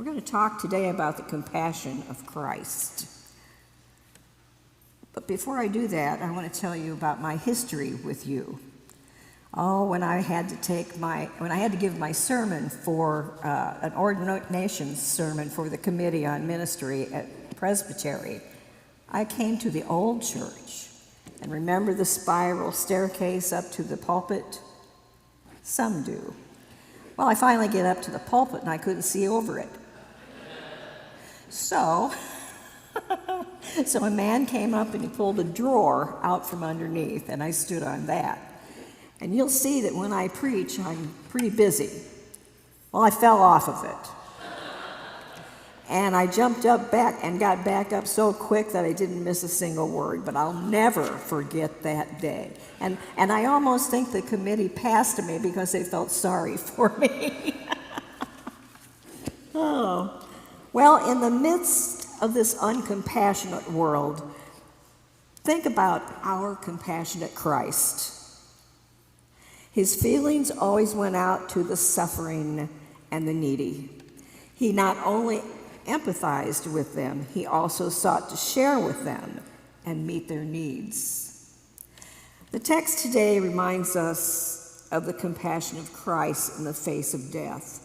We're going to talk today about the compassion of Christ. But before I do that, I want to tell you about my history with you. When I had to give my sermon for an ordination sermon for the Committee on Ministry at Presbytery, I came to the old church. And remember the spiral staircase up to the pulpit? Some do. Well, I finally get up to the pulpit and I couldn't see over it. So a man came up and he pulled a drawer out from underneath, and I stood on that. And you'll see that when I preach, I'm pretty busy. Well, I fell off of it. And I jumped up back and got back up so quick that I didn't miss a single word, but I'll never forget that day. And I almost think the committee passed me because they felt sorry for me. Oh. Well, in the midst of this uncompassionate world, think about our compassionate Christ. His feelings always went out to the suffering and the needy. He not only empathized with them, he also sought to share with them and meet their needs. The text today reminds us of the compassion of Christ in the face of death.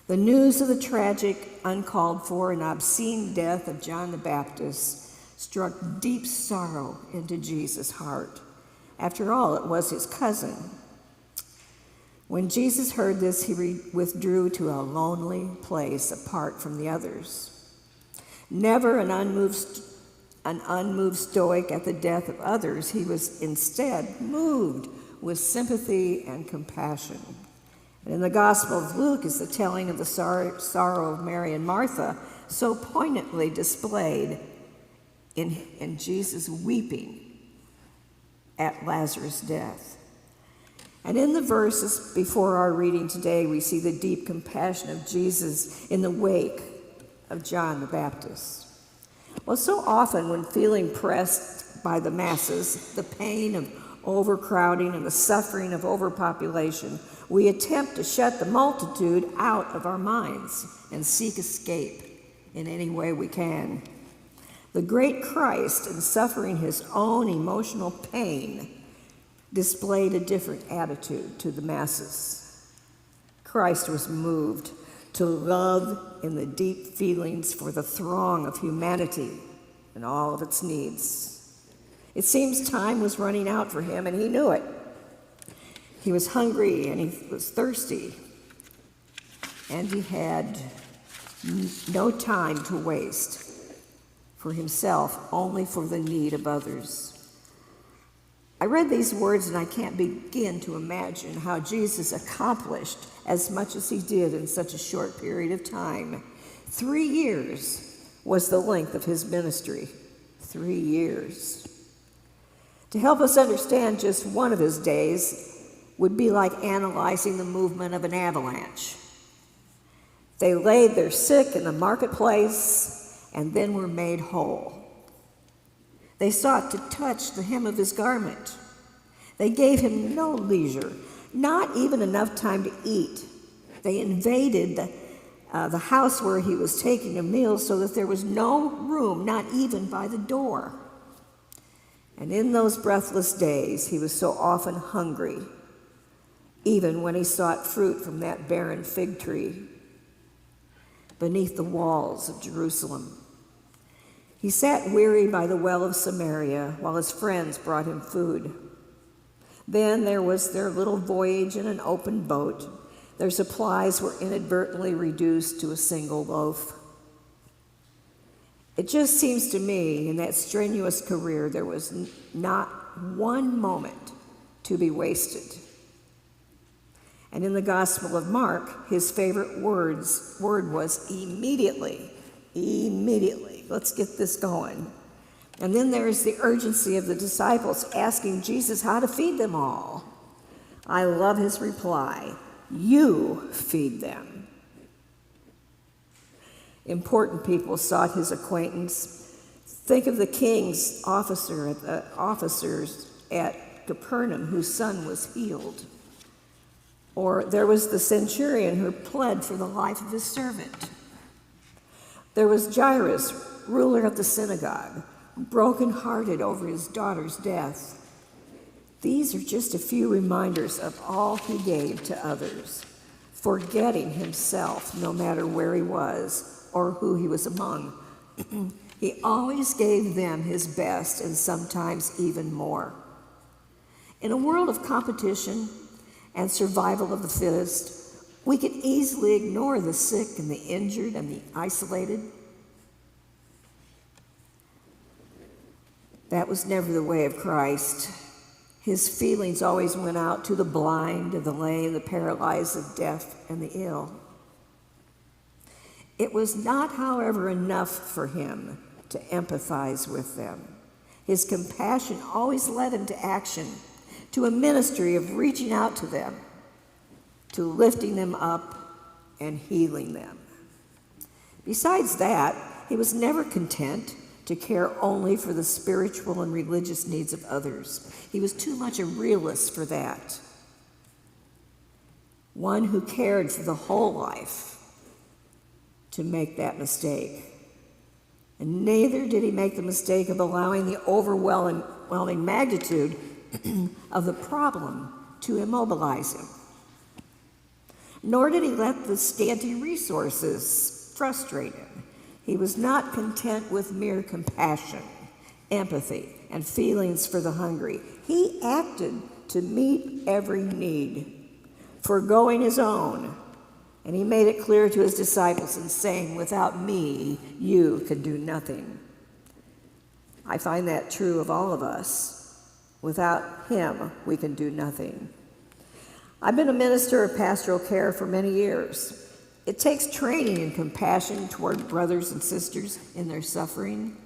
The news of the tragic, uncalled for, and obscene death of John the Baptist struck deep sorrow into Jesus' heart. After all, it was his cousin. When Jesus heard this, he withdrew to a lonely place apart from the others. Never an unmoved stoic at the death of others, he was instead moved with sympathy and compassion. And in the Gospel of Luke is the telling of the sorrow of Mary and Martha, so poignantly displayed in Jesus weeping at Lazarus' death. And in the verses before our reading today, we see the deep compassion of Jesus in the wake of John the Baptist. Well, so often when feeling pressed by the masses, the pain of overcrowding and the suffering of overpopulation, we attempt to shut the multitude out of our minds and seek escape in any way we can. The great Christ, in suffering his own emotional pain, displayed a different attitude to the masses. Christ was moved to love in the deep feelings for the throng of humanity and all of its needs. It seems time was running out for him, and he knew it. He was hungry and he was thirsty, and he had no time to waste for himself, only for the need of others. I read these words and I can't begin to imagine how Jesus accomplished as much as he did in such a short period of time. 3 years was the length of his ministry. 3 years. To help us understand just one of his days would be like analyzing the movement of an avalanche. They laid their sick in the marketplace and then were made whole. They sought to touch the hem of his garment. They gave him no leisure, not even enough time to eat. They invaded the house where he was taking a meal so that there was no room, not even by the door. And in those breathless days, he was so often hungry, even when he sought fruit from that barren fig tree beneath the walls of Jerusalem. He sat weary by the well of Samaria while his friends brought him food. Then there was their little voyage in an open boat. Their supplies were inadvertently reduced to a single loaf. It just seems to me in that strenuous career there was not one moment to be wasted. And in the Gospel of Mark, his favorite word was immediately. Immediately. Let's get this going. And then there's the urgency of the disciples asking Jesus how to feed them all. I love his reply, you feed them. Important people sought his acquaintance. Think of the king's officers at Capernaum whose son was healed. Or there was the centurion who pled for the life of his servant. There was Jairus, ruler of the synagogue, brokenhearted over his daughter's death. These are just a few reminders of all he gave to others, forgetting himself no matter where he was or who he was among. He always gave them his best and sometimes even more. In a world of competition and survival of the fittest, we could easily ignore the sick and the injured and the isolated. That was never the way of Christ. His feelings always went out to the blind, the lame, the paralyzed, the deaf, and the ill. It was not, however, enough for him to empathize with them. His compassion always led him to action, to a ministry of reaching out to them, to lifting them up and healing them. Besides that, he was never content to care only for the spiritual and religious needs of others. He was too much a realist for that. One who cared for the whole life to make that mistake. And neither did he make the mistake of allowing the overwhelming magnitude of the problem to immobilize him. Nor did he let the scanty resources frustrate him. He was not content with mere compassion, empathy, and feelings for the hungry. He acted to meet every need, foregoing his own. And he made it clear to his disciples in saying, "Without me, you can do nothing." I find that true of all of us. Without him, we can do nothing. I've been a minister of pastoral care for many years. It takes training and compassion toward brothers and sisters in their suffering.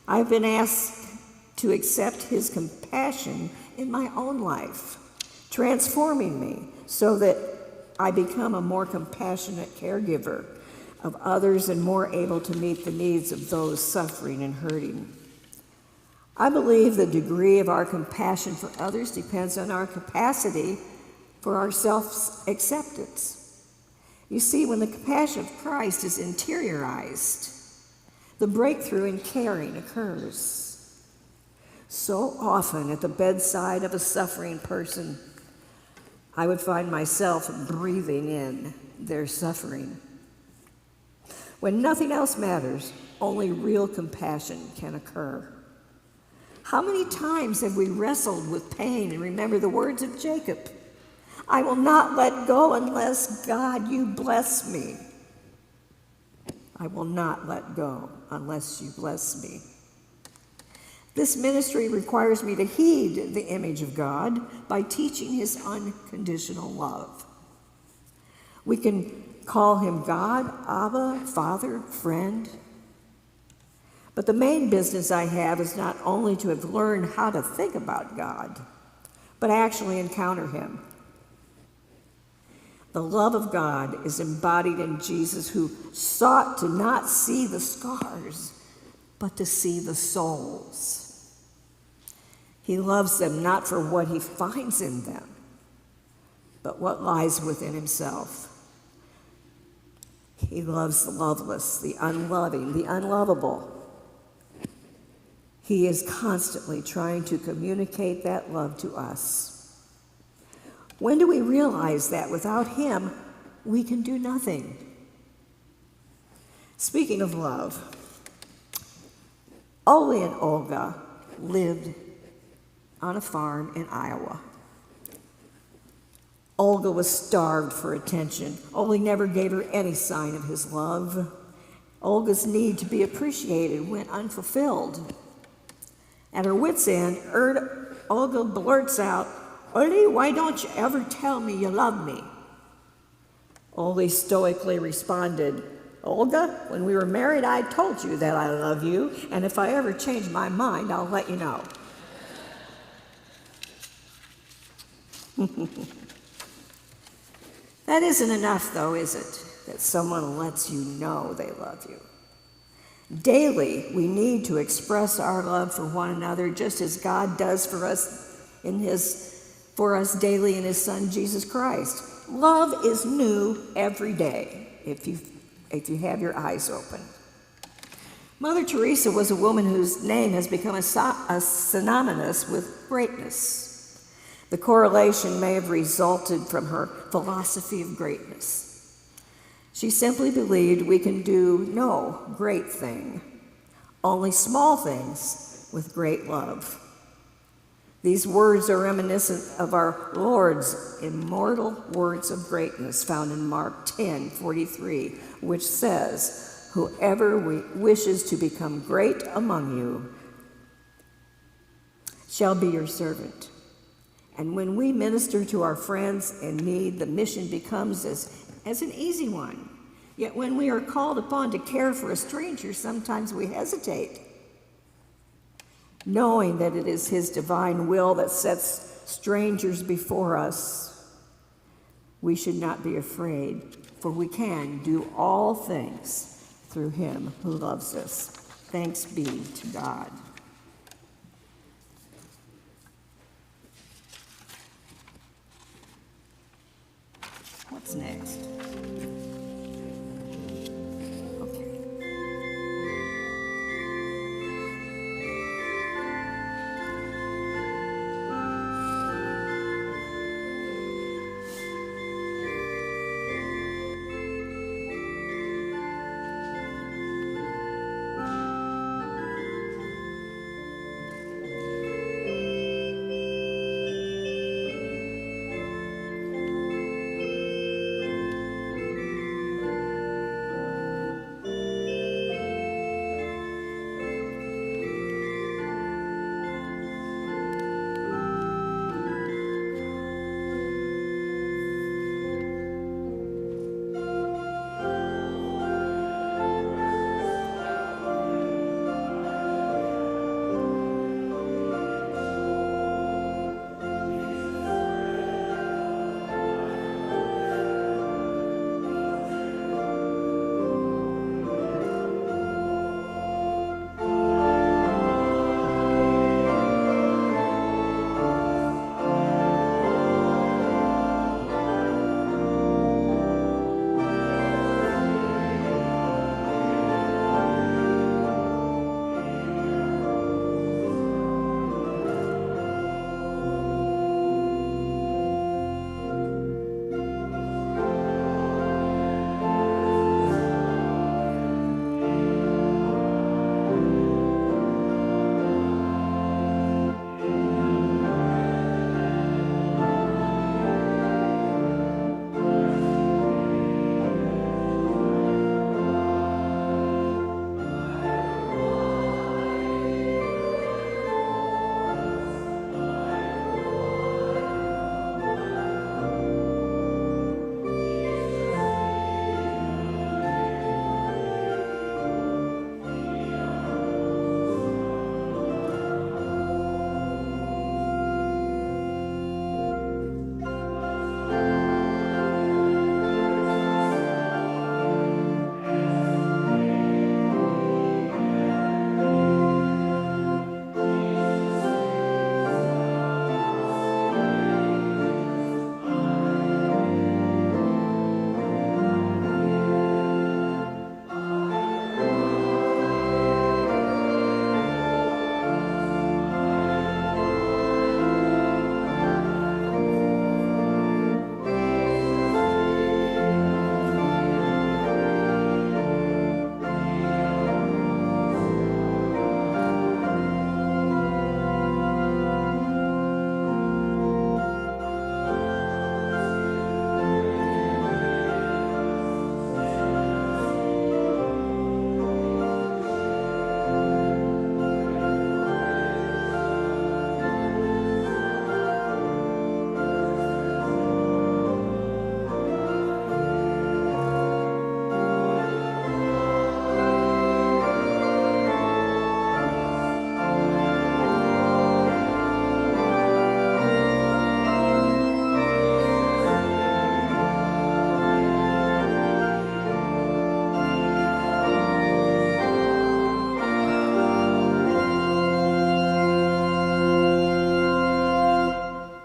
I've been asked to accept his compassion in my own life, transforming me so that I become a more compassionate caregiver of others and more able to meet the needs of those suffering and hurting. I believe the degree of our compassion for others depends on our capacity for our self-acceptance. You see, when the compassion of Christ is interiorized, the breakthrough in caring occurs. So often at the bedside of a suffering person, I would find myself breathing in their suffering. When nothing else matters, only real compassion can occur. How many times have we wrestled with pain and remember the words of Jacob? "I will not let go unless, God, you bless me." I will not let go unless you bless me. This ministry requires me to heed the image of God by teaching his unconditional love. We can call him God, Abba, Father, friend. But the main business I have is not only to have learned how to think about God, but actually encounter him. The love of God is embodied in Jesus, who sought to not see the scars, but to see the souls. He loves them not for what he finds in them, but what lies within himself. He loves the loveless, the unloving, the unlovable. He is constantly trying to communicate that love to us. When do we realize that without him, we can do nothing? Speaking of love, Ole and Olga lived on a farm in Iowa. Olga was starved for attention. Ole never gave her any sign of his love. Olga's need to be appreciated went unfulfilled. At her wit's end, Olga blurts out, "Ole, why don't you ever tell me you love me?" Ole stoically responded, "Olga, when we were married, I told you that I love you, and if I ever change my mind, I'll let you know." That isn't enough, though, is it? That someone lets you know they love you. Daily, we need to express our love for one another, just as God does for us daily in his Son, Jesus Christ. Love is new every day. If you've if you have your eyes open. Mother Teresa was a woman whose name has become synonymous with greatness. The correlation may have resulted from her philosophy of greatness. She simply believed we can do no great thing, only small things with great love. These words are reminiscent of our Lord's immortal words of greatness found in Mark 10:43, which says, "Whoever wishes to become great among you shall be your servant." And when we minister to our friends in need, the mission becomes as an easy one. Yet when we are called upon to care for a stranger, sometimes we hesitate, knowing that it is His divine will that sets strangers before us. We should not be afraid, for we can do all things through Him who loves us. Thanks be to God. What's next?